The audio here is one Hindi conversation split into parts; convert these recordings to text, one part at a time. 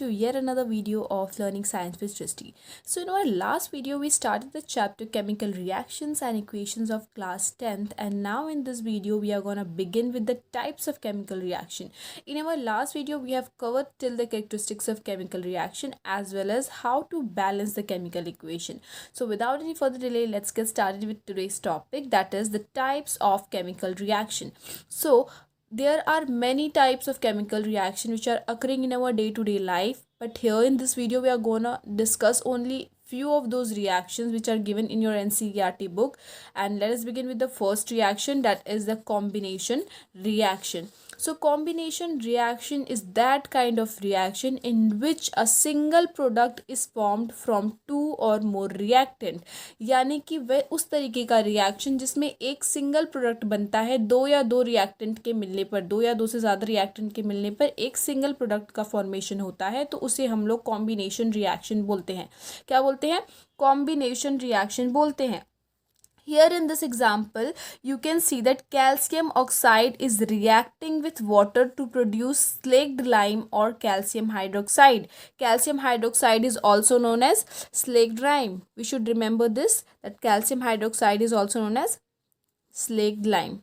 to yet another video of Learning Science with Srishti. So in our last video we started the chapter Chemical Reactions and Equations of class 10th, and now in this video we are going to begin with the types of chemical reaction. In our last video we have covered till the characteristics of chemical reaction as well as how to balance the chemical equation. So without any further delay, let's get started with today's topic, that is the types of chemical reaction. So there are many types of chemical reaction which are occurring in our day-to-day life, but here in this video we are gonna discuss only few of those reactions which are given in your NCERT book. And let us begin with the first reaction, that is the combination reaction. So combination reaction is that kind of reaction in which a single product is formed from two or more reactant, यानी कि वह उस तरीके का रिएक्शन जिसमें एक सिंगल प्रोडक्ट बनता है दो या दो रिएक्टेंट के मिलने पर, दो या दो से ज़्यादा रिएक्टेंट के मिलने पर एक सिंगल प्रोडक्ट का फॉर्मेशन होता है, तो उसे हम लोग कॉम्बिनेशन रिएक्शन बोलते हैं. क्या बोलते हैं? कॉम्बिनेशन रिएक्शन बोलते हैं. Here in this example, you can see that calcium oxide is reacting with water to produce slaked lime or calcium hydroxide. Calcium hydroxide is also known as slaked lime. We should remember this, that calcium hydroxide is also known as slaked lime.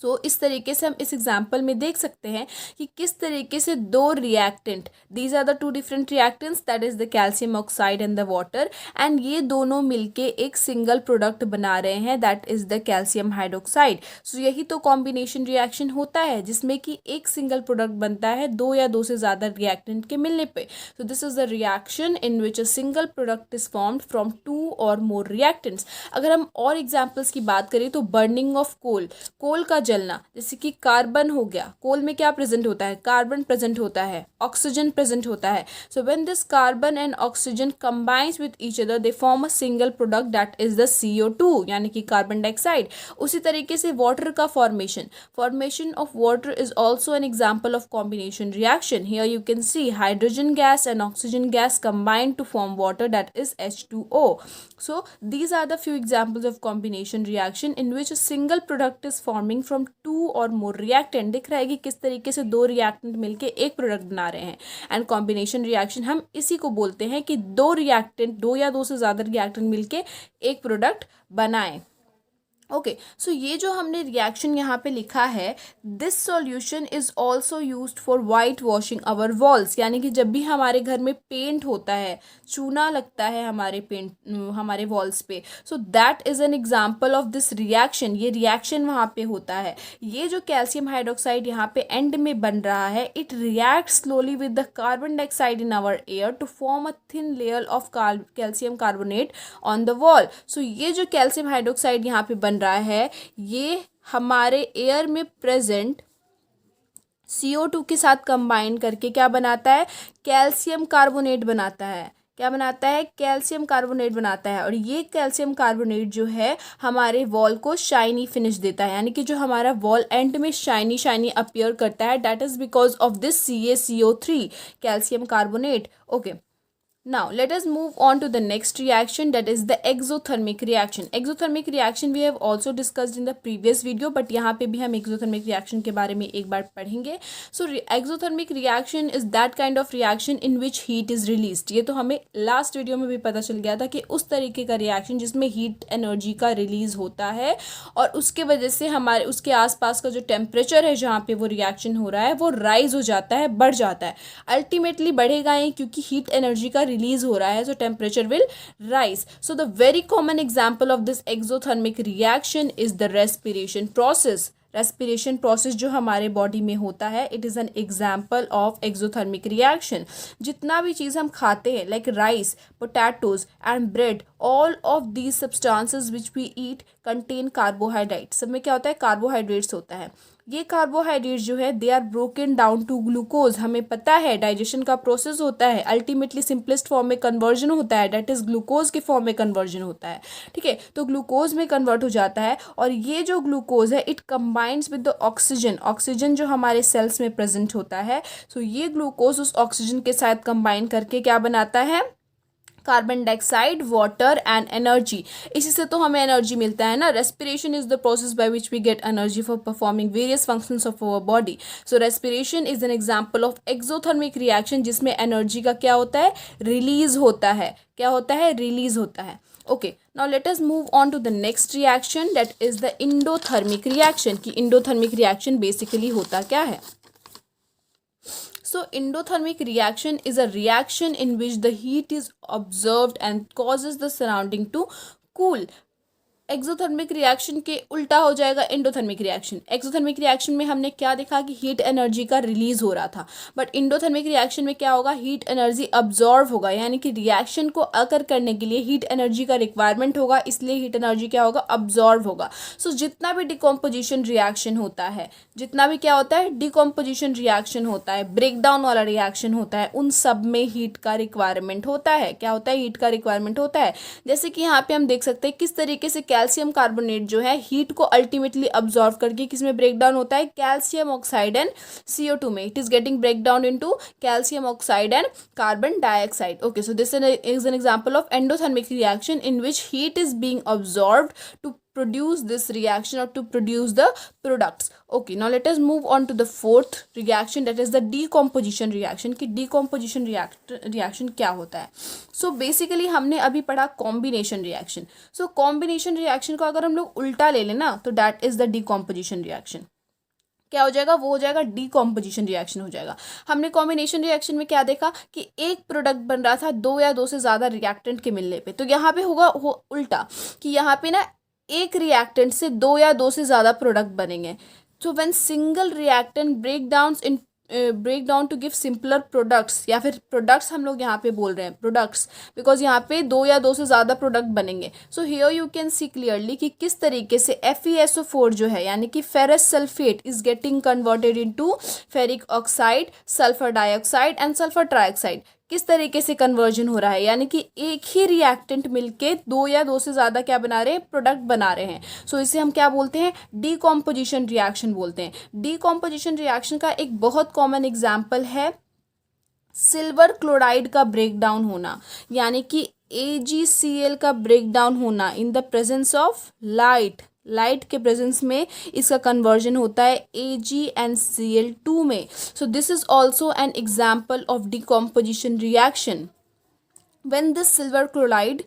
सो इस तरीके से हम इस एग्जाम्पल में देख सकते हैं कि किस तरीके से दो reactant, these are the two different reactants, that is the calcium oxide and the water, and ये दोनों मिलके एक सिंगल प्रोडक्ट बना रहे हैं, that is the calcium hydroxide. So यही तो कॉम्बिनेशन रिएक्शन होता है जिसमें कि एक सिंगल प्रोडक्ट बनता है दो या दो से ज़्यादा रिएक्टेंट के मिलने पे. So this is the reaction in which a single product is formed from two और मोर रिएक्टेंट्स. अगर हम और एग्जाम्पल्स की बात करें तो बर्निंग ऑफ कोल, कोल का जलना, जैसे कि कार्बन हो गया, कोल में क्या प्रेजेंट होता है? कार्बन प्रेजेंट होता है, ऑक्सीजन प्रेजेंट होता है. So when this carbon and oxygen combines with each other they form a single product, that is the CO2 यानी कि कार्बन डाइऑक्साइड. उसी तरीके से वाटर का formation of water is also an example of combination reaction. Here you can C hydrogen gas and oxygen gas combined to form water, that is H2O. So these are the few examples of combination reaction in which a single product is forming from two or more reactant. दिख रहा है कि किस तरीके से दो रिएक्टेंट मिलके एक प्रोडक्ट बना रहे हैं. एंड कॉम्बिनेशन रिएक्शन हम इसी को बोलते हैं कि दो रिएक्टेंट, दो या दो से ज़्यादा रिएक्टेंट मिलके एक प्रोडक्ट बनाएं. ओके, सो ये जो हमने रिएक्शन यहाँ पे लिखा है, this solution is also used for white washing our walls, यानी कि जब भी हमारे घर में पेंट होता है, चूना लगता है हमारे वॉल्स पे, सो that is an example of this reaction. ये रिएक्शन वहाँ पे होता है. ये जो कैल्शियम हाइड्रोक्साइड यहाँ पे एंड में बन रहा है, it react slowly with the carbon dioxide in our air to form a thin layer of calcium carbonate on the wall. So ये जो कैल्शियम हाइड्रोक्साइड यहाँ पे बन रहा है, ये हमारे एयर में प्रेजेंट CO2 के साथ कंबाइन करके क्या बनाता है? कैल्शियम कार्बोनेट बनाता है. क्या बनाता है? कैल्शियम कार्बोनेट बनाता है. और ये कैल्शियम कार्बोनेट जो है हमारे वॉल को शाइनी फिनिश देता है, यानी कि जो हमारा वॉल एंड में शाइनी अपीयर करता है, that is because of this CaCO3 calcium carbonate. Okay, now let us move on to the next reaction, that is the exothermic reaction. Exothermic reaction we have also discussed in the previous video, but यहाँ पे भी हम exothermic reaction के बारे में एक बार पढ़ेंगे. So exothermic reaction is that kind of reaction in which heat is released. ये तो हमें last video में भी पता चल गया था कि उस तरीके का reaction जिसमें heat energy का release होता है और उसके वजह से हमारे उसके आसपास का जो temperature है जहाँ पे वो reaction हो रहा है वो rise हो जाता है, बढ़ जाता है. Ultimately बढ़ेगा ही क्योंकि heat energy का रिलीज हो रहा है, so temperature will rise. So the very common example of this exothermic reaction is the respiration process. Respiration process जो हमारे बॉडी में होता है, it is an example of exothermic reaction. जितना भी चीज़ हम खाते हैं, like rice, potatoes and bread, all of these substances which we eat contain carbohydrate. सब में क्या होता है? कार्बोहाइड्रेट्स होता है. ये कार्बोहाइड्रेट जो है they are broken down to glucose. हमें पता है डाइजेशन का प्रोसेस होता है, अल्टीमेटली सिंपलेस्ट फॉर्म में कन्वर्जन होता है, दैट इज ग्लूकोज के फॉर्म में कन्वर्जन होता है. ठीक है, तो ग्लूकोज में कन्वर्ट हो जाता है और ये जो ग्लूकोज है it combines with the oxygen जो हमारे सेल्स में प्रेजेंट होता है. सो ये ग्लूकोज उस ऑक्सीजन के साथ कंबाइन करके क्या बनाता है? Carbon dioxide, water and energy. इसी से तो हमें एनर्जी मिलता है ना। Respiration is the process by which we get energy for performing various functions of our body. So respiration is an example of exothermic reaction जिसमें एनर्जी का क्या होता है, रिलीज होता है। क्या होता है, रिलीज होता है। Okay, now let us move on to the next reaction, that is the endothermic reaction। कि endothermic reaction basically होता क्या है। So endothermic reaction is a reaction in which the heat is observed and causes the surrounding to cool। Exothermic reaction के उल्टा हो जाएगा एंडोथर्मिक रिएक्शन। एक्सोथर्मिक रिएक्शन में हमने क्या देखा कि हीट एनर्जी का रिलीज हो रहा था, बट एंडोथर्मिक रिएक्शन में क्या होगा, हीट एनर्जी अब्जॉर्व होगा, यानी कि रिएक्शन को अकर करने के लिए हीट एनर्जी का रिक्वायरमेंट होगा, इसलिए हीट एनर्जी क्या होगा, अब्जॉर्व होगा। सो जितना भी डिकम्पोजिशन रिएक्शन होता है, जितना भी क्या होता है, डिकम्पोजिशन रिएक्शन होता है, ब्रेकडाउन वाला रिएक्शन होता है, उन सब में हीट का रिक्वायरमेंट होता है। क्या होता है, हीट का रिक्वायरमेंट होता है। जैसे कि यहाँ पे हम देख सकते हैं किस तरीके से कैल्शियम कार्बोनेट जो है हीट को अल्टीमेटली अब्सॉर्ब करके किसमें ब्रेक डाउन होता है, कैल्शियम ऑक्साइड एंड CO2 में। It is getting break down into calcium oxide and carbon dioxide. Okay, so this is an example of endothermic reaction in which heat is being absorbed to produce this reaction or to produce the products। Okay, now let us move on to the fourth reaction, that is the decomposition reaction। कि decomposition reaction क्या होता है। So basically हमने अभी पढ़ा combination reaction। So combination reaction को अगर हम लोग उल्टा ले लें ना, तो that is the decomposition reaction। क्या हो जाएगा, वो हो जाएगा डीकॉम्पोजिशन रिएक्शन हो जाएगा। हमने कॉम्बिनेशन रिएक्शन में क्या देखा कि एक प्रोडक्ट बन रहा था दो या दो से ज़्यादा रिएक्टेंट के मिलने पे, तो यहाँ पे होगा उल्टा कि यहाँ पे ना एक रिएक्टेंट से दो या दो से ज़्यादा प्रोडक्ट बनेंगे। So when single reactant break down to give simpler products, या फिर प्रोडक्ट्स हम लोग यहाँ पे बोल रहे हैं प्रोडक्ट्स, बिकॉज यहाँ पे दो या दो से ज़्यादा प्रोडक्ट बनेंगे। So here you can see clearly कि किस तरीके से FeSO4 जो है, यानी कि ferrous sulphate is getting converted into ferric oxide, sulphur dioxide and sulphur trioxide. किस तरीके से कन्वर्जन हो रहा है, यानी कि एक ही रिएक्टेंट मिलके दो या दो से ज़्यादा क्या बना रहे हैं, प्रोडक्ट बना रहे हैं। सो इसे हम क्या बोलते हैं, डीकॉम्पोजिशन रिएक्शन बोलते हैं। डीकॉम्पोजिशन रिएक्शन का एक बहुत कॉमन एग्जाम्पल है सिल्वर क्लोराइड का ब्रेक डाउन होना, यानी कि AgCl का ब्रेक डाउन होना in the presence of light के प्रेजेंस में इसका कन्वर्जन होता है AgNCl2 में। सो this is also an example of decomposition reaction. When this silver chloride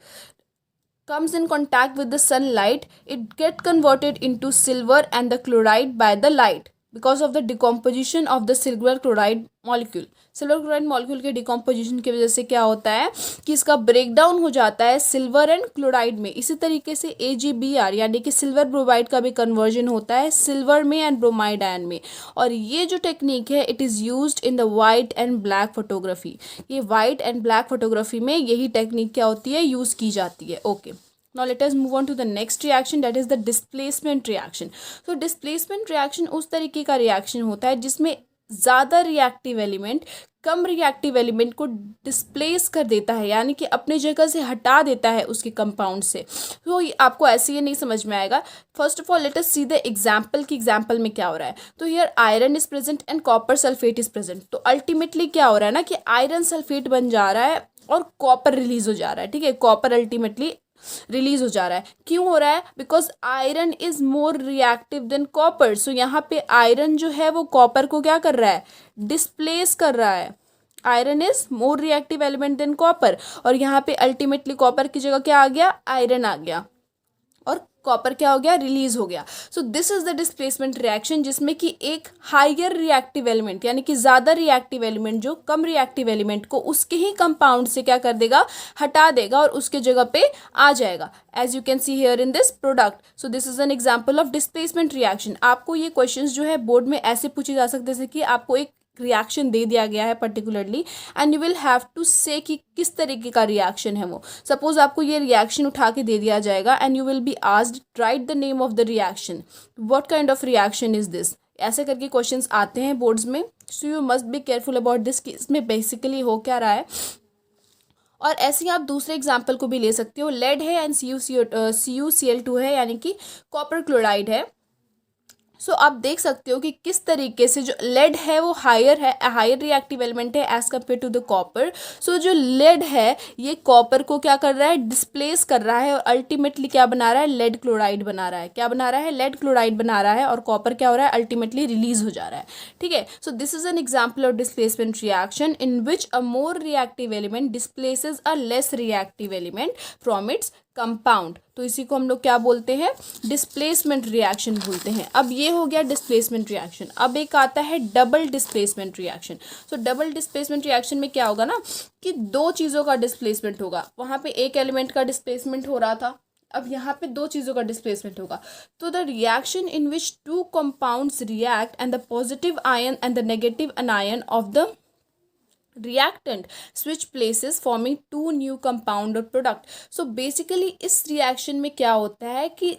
comes in contact with the sunlight, it get converted into silver and the chloride by the light because of the decomposition of the silver chloride molecule। Silver chloride molecule के डिकम्पोजिशन की वजह से क्या होता है कि इसका ब्रेक डाउन हो जाता है सिल्वर एंड क्लोराइड में। इसी तरीके से AgBr यानी कि सिल्वर ब्रोमाइड का भी कन्वर्जन होता है सिल्वर में एंड ब्रोमाइड आयन में। और ये जो टेक्निक है it is used in the white and black photography. ये वाइट एंड ब्लैक फोटोग्राफी में यही टेक्निक क्या होती है, यूज़ की जाती है। Okay, now let us move on to the next reaction, that is the displacement reaction। so displacement reaction उस तरीके का रिएक्शन होता है जिसमें ज़्यादा रिएक्टिव एलिमेंट कम रिएक्टिव एलिमेंट को डिस्प्लेस कर देता है, यानी कि अपने जगह से हटा देता है उसके कंपाउंड से। तो आपको ऐसे ये नहीं समझ में आएगा। First of all let us see the example कि एग्जाम्पल में क्या हो रहा है। तो here iron is present and copper sulphate is present. तो अल्टीमेटली क्या हो रहा है ना कि आयरन सल्फेट बन जा रहा है और कॉपर रिलीज हो जा रहा है। ठीक है, कॉपर अल्टीमेटली रिलीज हो जा रहा है। क्यों हो रहा है, because iron is more reactive than copper. So यहाँ पे आयरन जो है वो कॉपर को क्या कर रहा है, डिस्प्लेस कर रहा है। Iron is more reactive element than copper, और यहाँ पे अल्टीमेटली कॉपर की जगह क्या आ गया, आयरन आ गया, और कॉपर क्या हो गया, रिलीज हो गया। सो this is the displacement reaction जिसमें कि एक हायर रिएक्टिव एलिमेंट यानी कि ज़्यादा रिएक्टिव एलिमेंट जो कम रिएक्टिव एलिमेंट को उसके ही कंपाउंड से क्या कर देगा, हटा देगा और उसके जगह पे आ जाएगा, as you can see here in this product. So this is an example of displacement reaction. आपको ये क्वेश्चन जो है बोर्ड में ऐसे पूछे जा सकते हैं कि आपको एक रिएक्शन दे दिया गया है particularly and you will have to say कि किस तरीके का रिएक्शन है वो। सपोज आपको ये रिएक्शन उठा के दे दिया जाएगा and you will be asked right the name of the reaction, what kind of reaction is this, ऐसे करके क्वेश्चंस आते हैं बोर्ड्स में। So you must be careful about this कि इसमें बेसिकली हो क्या रहा है। और ऐसे ही आप दूसरे एग्जाम्पल को भी ले सकते हो। लेड है एंड CuCl2 है, यानी कि कॉपर क्लोराइड है। सो आप देख सकते हो कि किस तरीके से जो लेड है वो हायर रिएक्टिव एलिमेंट है as compare to the copper. So जो लेड है ये कॉपर को क्या कर रहा है, डिस्प्लेस कर रहा है और अल्टीमेटली क्या बना रहा है, लेड क्लोराइड बना रहा है। क्या बना रहा है, लेड क्लोराइड बना रहा है, और कॉपर क्या हो रहा है, अल्टीमेटली रिलीज हो जा रहा है। ठीक है, सो this is an example of displacement reaction in which a more reactive element displaces a less reactive element from its compound. तो इसी को हम लोग क्या बोलते हैं, डिस्प्लेसमेंट रिएक्शन बोलते हैं। अब ये हो गया डिस्प्लेसमेंट रिएक्शन। अब एक आता है डबल डिस्प्लेसमेंट रिएक्शन। सो डबल डिस्प्लेसमेंट रिएक्शन में क्या होगा ना कि दो चीज़ों का डिस्प्लेसमेंट होगा। वहाँ पे एक एलिमेंट का डिस्प्लेसमेंट हो रहा था, अब यहाँ पे दो चीज़ों का डिस्प्लेसमेंट होगा। तो the reaction in which two compounds react and the positive ion and the negative अनायन of the reactant switch places forming two new compound or product। so basically इस रिएक्शन में क्या होता है कि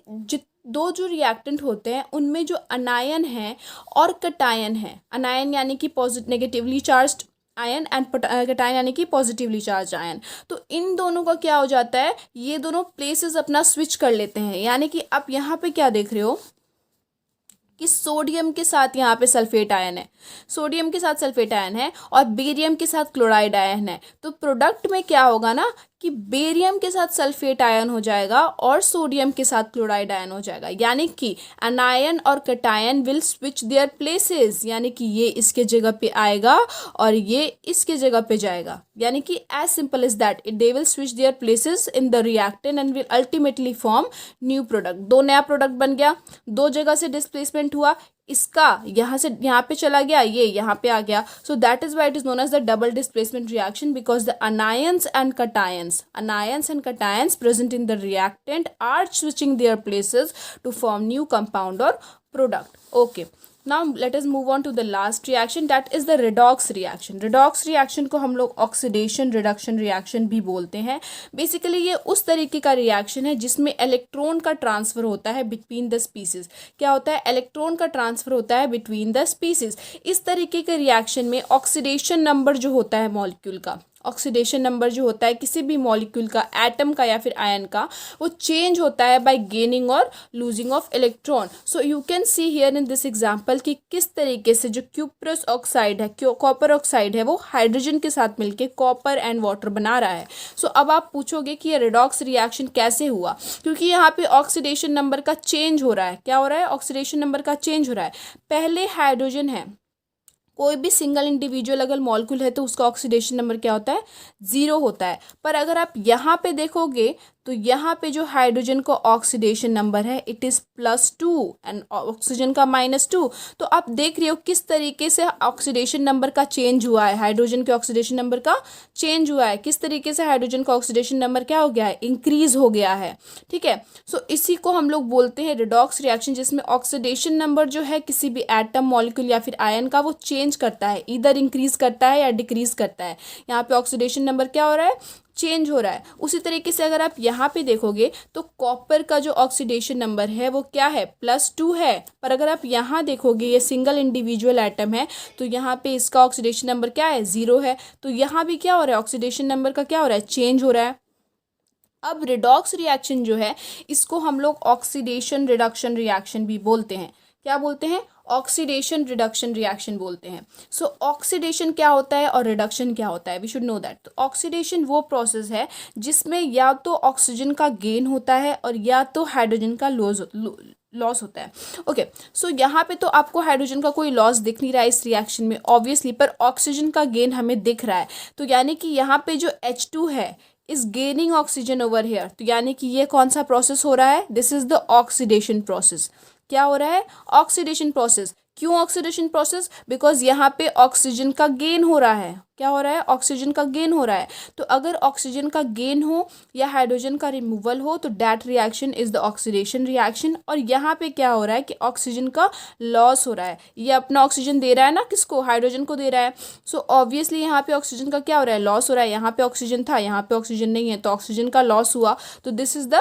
दो जो रिएक्टेंट होते हैं उनमें जो अनायन है और कटायन है, अनायन यानी कि negatively charged ion and cation यानी कि पॉजिटिवली चार्ज आयन, तो इन दोनों का क्या हो जाता है, ये दोनों प्लेसेस अपना स्विच कर लेते हैं। यानी कि आप यहाँ पे क्या देख रहे हो कि सोडियम के साथ यहाँ पे सल्फेट आयन है, सोडियम के साथ सल्फेट आयन है और बेरियम के साथ क्लोराइड आयन है। तो प्रोडक्ट में क्या होगा ना कि बेरियम के साथ सल्फेट आयन हो जाएगा और सोडियम के साथ क्लोराइड आयन हो जाएगा। यानी कि अनायन और cation will switch their places, यानी कि ये इसके जगह पे आएगा और ये इसके जगह पे जाएगा। यानी कि as simple as that they will switch their places in the reactant and will ultimately form new product. दो नया प्रोडक्ट बन गया, दो जगह से डिस्प्लेसमेंट हुआ, इसका यहाँ से यहाँ पे चला गया, ये यहाँ पे आ गया। So that is why it is known as the double displacement reaction, because the anions and cations present in the reactant are switching their places to form new compound or product। okay, now let us move on to the last reaction, that is the redox reaction। redox reaction को हम लोग ऑक्सीडेशन रिडक्शन रिएक्शन भी बोलते हैं। बेसिकली ये उस तरीके का रिएक्शन है जिसमें इलेक्ट्रॉन का ट्रांसफर होता है बिटवीन द स्पीसीज। क्या होता है, इलेक्ट्रॉन का ट्रांसफर होता है बिटवीन द स्पीसीज। इस तरीके के रिएक्शन में ऑक्सीडेशन नंबर जो होता है मॉलिक्यूल का, ऑक्सीडेशन नंबर जो होता है किसी भी मॉलिक्यूल का, एटम का या फिर आयन का, वो चेंज होता है बाय गेनिंग और losing of electron. So you can see here in this example कि किस तरीके से जो क्यूप्रस ऑक्साइड है, कॉपर ऑक्साइड है, वो हाइड्रोजन के साथ मिलके कॉपर एंड वाटर बना रहा है। सो अब आप पूछोगे कि ये रिडॉक्स रिएक्शन कैसे हुआ, क्योंकि यहाँ पे ऑक्सीडेशन नंबर का चेंज हो रहा है। क्या हो रहा है, ऑक्सीडेशन नंबर का चेंज हो रहा है। पहले हाइड्रोजन है, कोई भी सिंगल इंडिविजुअल अगर मॉलिक्यूल है तो उसका ऑक्सीडेशन नंबर क्या होता है, 0 होता है। पर अगर आप यहाँ पे देखोगे तो यहाँ पे जो हाइड्रोजन का ऑक्सीडेशन नंबर है इट इज़ +2 एंड ऑक्सीजन का -2। तो आप देख रहे हो किस तरीके से ऑक्सीडेशन नंबर का चेंज हुआ है, हाइड्रोजन के ऑक्सीडेशन नंबर का चेंज हुआ है, किस तरीके से हाइड्रोजन का ऑक्सीडेशन नंबर क्या हो गया है, इंक्रीज हो गया है। ठीक है, सो इसी को हम लोग बोलते हैं रिडॉक्स रिएक्शन, जिसमें ऑक्सीडेशन नंबर जो है किसी भी एटम मॉलिक्यूल या फिर आयन का वो चेंज करता है, इधर इंक्रीज करता है या डिक्रीज करता है। यहाँ पे ऑक्सीडेशन नंबर क्या हो रहा है, चेंज हो रहा है। उसी तरीके से अगर आप यहाँ पे देखोगे तो कॉपर का जो ऑक्सीडेशन नंबर है वो क्या है, +2 है। पर अगर आप यहाँ देखोगे ये सिंगल इंडिविजुअल एटम है तो यहाँ पे इसका ऑक्सीडेशन नंबर क्या है, 0 है। तो यहाँ भी क्या हो रहा है, ऑक्सीडेशन नंबर का क्या हो रहा है, चेंज हो रहा है। अब रिडॉक्स रिएक्शन जो है इसको हम लोग ऑक्सीडेशन रिडक्शन रिएक्शन भी बोलते हैं। क्या बोलते हैं, ऑक्सीडेशन रिडक्शन रिएक्शन बोलते हैं। सो ऑक्सीडेशन क्या होता है और रिडक्शन क्या होता है, वी शुड नो दैट। तो ऑक्सीडेशन वो प्रोसेस है जिसमें या तो ऑक्सीजन का गेन होता है और या तो हाइड्रोजन का लॉस होता है। ओके, सो यहाँ पे तो आपको हाइड्रोजन का कोई लॉस दिख नहीं रहा है इस रिएक्शन में ऑब्वियसली, पर ऑक्सीजन का गेन हमें दिख रहा है। तो यानी कि यहाँ पे जो H2 है is gaining oxygen over here. तो यानी कि ये कौन सा प्रोसेस हो रहा है, this is the oxidation process. क्या हो रहा है, ऑक्सीडेशन प्रोसेस। क्यों ऑक्सीडेशन प्रोसेस, बिकॉज यहाँ पे ऑक्सीजन का गेन हो रहा है। क्या हो रहा है, ऑक्सीजन का गेन हो रहा है। तो अगर ऑक्सीजन का गेन हो या हाइड्रोजन का रिमूवल हो तो that reaction is the oxidation reaction. और यहाँ पे क्या हो रहा है कि ऑक्सीजन का लॉस हो रहा है, ये अपना ऑक्सीजन दे रहा है ना, किसको, हाइड्रोजन को दे रहा है। सो ऑब्वियसली यहाँ पे ऑक्सीजन का क्या हो रहा है, लॉस हो रहा है। यहाँ पे ऑक्सीजन था, यहाँ पे ऑक्सीजन नहीं है, तो ऑक्सीजन का लॉस हुआ। तो this is the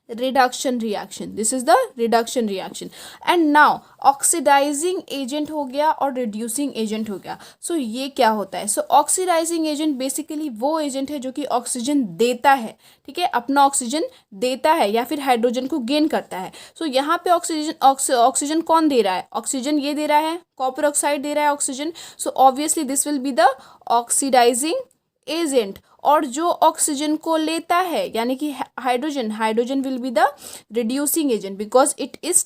reduction reaction, this is the reduction reaction. And now oxidising agent हो गया और रिड्यूसिंग एजेंट हो गया। सो ये क्या होता है? सो ऑक्सीडाइजिंग एजेंट बेसिकली वो एजेंट है जो कि ऑक्सीजन देता है, ठीक है, अपना ऑक्सीजन देता है या फिर हाइड्रोजन को गेन करता है। सो यहाँ पे ऑक्सीजन कौन दे रहा है? ऑक्सीजन ये दे रहा है, कॉपर ऑक्साइड दे रहा है oxygen. So obviously this will be the oxidising agent. और जो ऑक्सीजन को लेता है यानी कि hydrogen will be the reducing agent because it is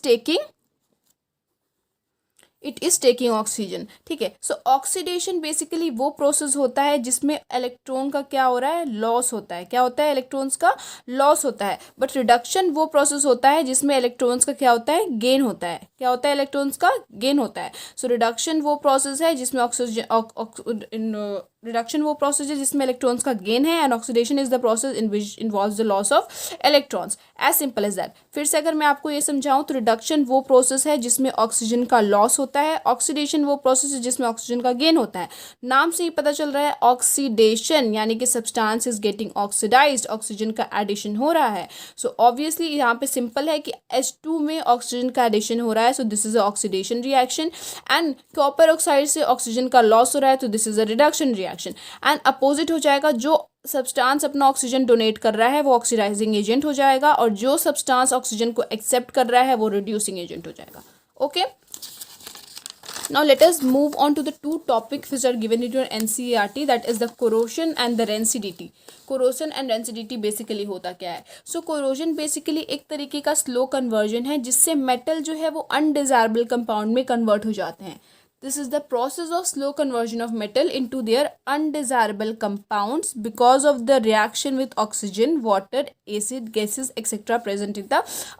taking oxygen, ठीक है। सो ऑक्सीडेशन बेसिकली वो प्रोसेस होता है जिसमें इलेक्ट्रॉन का क्या हो रहा है? लॉस होता है। क्या होता है? इलेक्ट्रॉन्स का लॉस होता है। बट रिडक्शन वो प्रोसेस होता है जिसमें इलेक्ट्रॉन्स का क्या होता है? गेन होता है। क्या होता है? इलेक्ट्रॉन्स का गेन होता है। सो रिडक्शन वो प्रोसेस है जिसमें इलेक्ट्रॉन्स का गेन है and oxidation is the process in which involves the loss of electrons. As simple as that. फिर से अगर मैं आपको ये समझाऊं तो रिडक्शन वो प्रोसेस है जिसमें ऑक्सीजन का लॉस होता है, ऑक्सीडेशन वो प्रोसेस है जिसमें ऑक्सीजन का गेन होता है। नाम से ही पता चल रहा है ऑक्सीडेशन यानी कि substance is getting oxidised, oxygen का एडिशन हो रहा है। सो ऑब्वियसली यहाँ पे सिंपल है कि H2 में ऑक्सीजन का एडिशन हो रहा है, सो this is a oxidation reaction. And copper oxide से ऑक्सीजन का लॉस हो रहा है तो this is a reduction reaction. And opposite हो जाएगा, जो सब्सटेंस अपना ऑक्सीजन डोनेट कर रहा है वो ऑक्सीडाइजिंग एजेंट हो जाएगा और जो सब्सटेंस ऑक्सीजन को एक्सेप्ट कर रहा है वो रिड्यूसिंग एजेंट हो जाएगा। Okay, now let us move on to the two topics which are given in your NCERT, that is the corrosion and the rancidity. corrosion and rancidity basically होता क्या है? So corrosion basically एक तरीके का स्लो कन्वर्जन है जिससे मेटल जो है वो अनडिजायरेबल कंपाउंड में कन्वर्ट हो जाते हैं। This is the process of slow conversion of metal into their undesirable compounds because of the reaction with oxygen, water, acid, gases, etc. present in the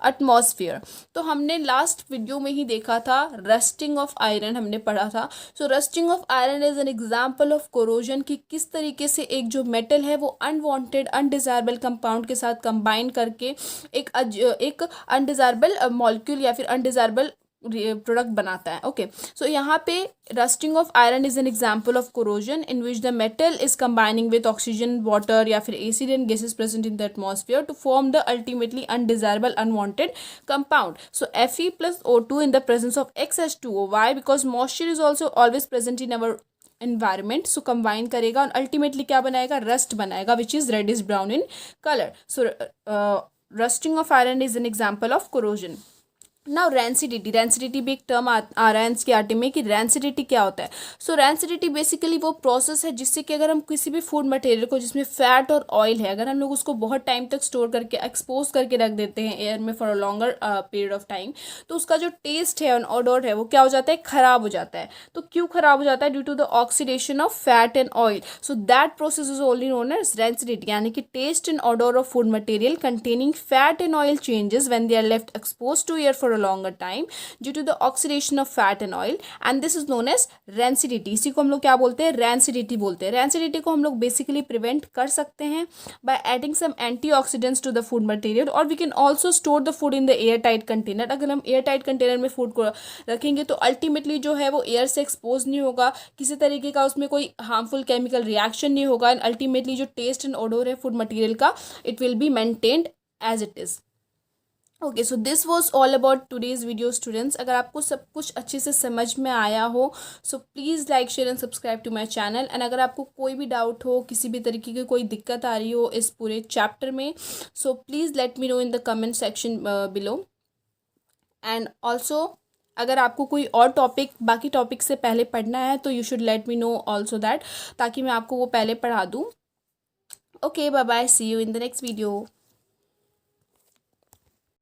atmosphere. तो हमने लास्ट वीडियो में ही देखा था रस्टिंग ऑफ आयरन हमने पढ़ा था। So rusting of iron is an example of corrosion कि किस तरीके से एक जो मेटल है वो अनवांटेड अनडिजायरेबल कंपाउंड के साथ कंबाइन करके एक अनडिजायरेबल मॉलिक्यूल या फिर अनडिजायरेबल प्रोडक्ट बनाता है। ओके, सो यहाँ पे rusting of iron is an example of corrosion in which the metal is combining with oxygen, water या फिर acid and gases present in the atmosphere to form the ultimately undesirable unwanted compound. So Fe plus O2 in the presence of XH2O. Why? Because moisture is also always present in our environment. So combine करेगा और अल्टीमेटली क्या बनाएगा? रस्ट बनाएगा which is reddish brown in colour. So rusting of iron is an example of corrosion. Now rancidity, rancidity भी एक टर्म आ रहा है एनसीईआरटी में कि रैंसिडिटी क्या होता है। सो रैंसिडिटी बेसिकली वो प्रोसेस है जिससे कि अगर हम किसी भी फूड मटेरियल को जिसमें फैट और ऑयल है अगर हम लोग उसको बहुत टाइम तक स्टोर करके एक्सपोज करके रख देते हैं एयर में for a longer period of time, तो उसका जो टेस्ट है और ऑडर है वो क्या हो जाता है? खराब हो जाता है। तो क्यों खराब हो जाता है? Due to the oxidation of fat and oil. So that process is only known as rancidity यानी कि taste and odour of food material containing fat and oil changes when they are left expose to air for a longer time due to the oxidation of fat and oil and this is known as rancidity। इसी को हम लोग क्या बोलते हैं? rancidity बोलते हैं। rancidity को हम लोग basically prevent कर सकते हैं by adding some antioxidants to the food material or we can also store the food in the airtight container। अगर हम airtight container में food को रखेंगे तो ultimately जो है वो air से expose नहीं होगा, किसी तरीके का उसमें कोई harmful chemical reaction नहीं होगा and ultimately जो taste and odor है food material का it will be maintained as it is। Okay, so this was all about today's video students. अगर आपको सब कुछ अच्छे से समझ में आया हो so please like share and subscribe to my channel. And अगर आपको कोई भी डाउट हो, किसी भी तरीके की कोई दिक्कत आ रही हो इस पूरे चैप्टर में so please let me no in the comment section below. And also अगर आपको कोई और टॉपिक बाकी टॉपिक से पहले पढ़ना है तो you should let me know also that, ताकि मैं आपको वो पहले पढ़ा दूँ। Okay, bye bye, see you in the next video.